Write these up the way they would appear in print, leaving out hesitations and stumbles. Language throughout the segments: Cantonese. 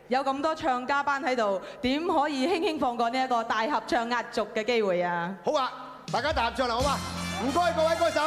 有咁多唱家班喺度，點可以輕輕放過呢一個大合唱壓軸嘅機會啊？好啊，大家大合唱啦，好嘛？唔該各位歌手。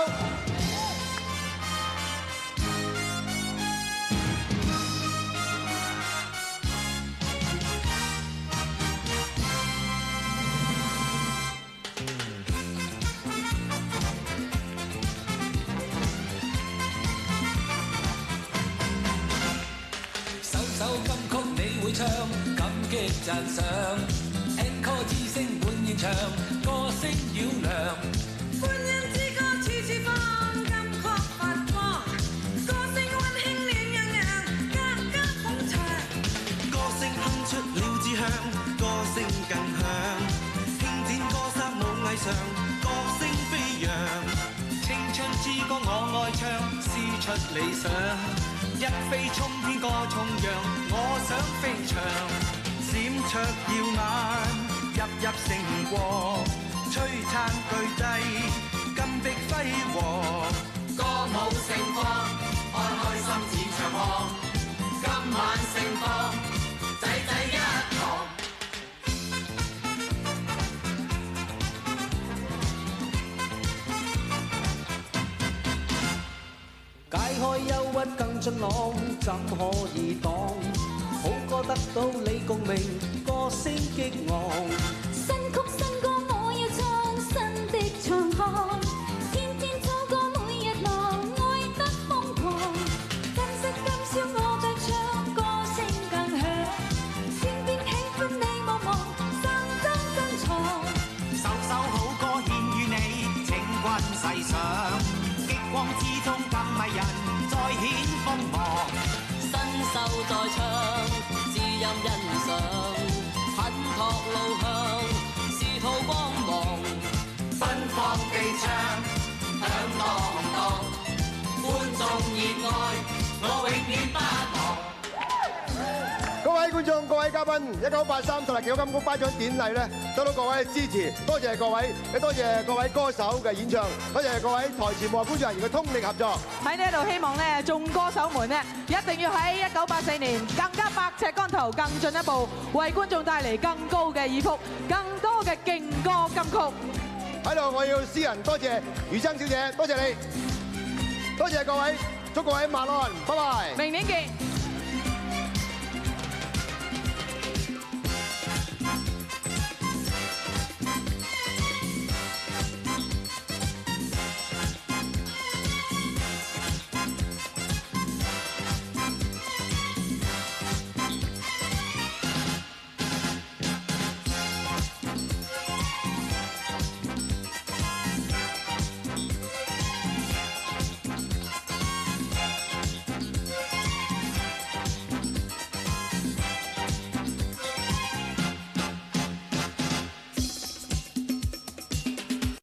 首金曲你會唱，感激讚賞 ，Encore 之聲滿現場，歌聲繞亮。歡欣之歌處處放，金曲發光，歌聲溫馨暖洋洋，家家捧場。歌聲哼出了志向，歌聲更響，輕展歌衫舞藝上，歌聲飛揚。青春之歌我愛唱，詩出理想。一飛沖天歌重揚，我想飛翔，閃爍耀眼，熠熠星光，璀璨巨製，金碧輝煌，歌舞盛放，開開心似長巷，今晚盛放，仔仔一堂。解開憂鬱更俊朗，怎可以擋？好歌得到你共鳴，歌聲激昂。新曲新歌我要唱，新的長項，天天操歌每日忙，愛得瘋狂。今夕今宵我再唱，歌聲更響，天天喜歡你茫茫，山珍珍藏。首首好歌獻與你，請君細想。激光之中更迷人，再顯鋒芒。新秀在唱，知音欣賞，品學路向，是途光芒。奔放地唱，響當當，觀眾熱愛，我永遠不忘。各位觀眾、各位嘉賓，1983十大傑出金曲頒獎典禮咧，得到各位嘅支持，多謝各位，亦多謝各位歌手嘅演唱，多謝各位台前幕後工作人員嘅通力合作。喺呢一度希望咧，眾歌手們咧一定要喺1984年更加百尺竿頭，更進一步，為觀眾帶嚟更高嘅耳福，更多嘅勁歌金曲。喺度我要私人多謝余珍小姐，多謝你，多謝各位，祝各位晚安，拜拜。明年見。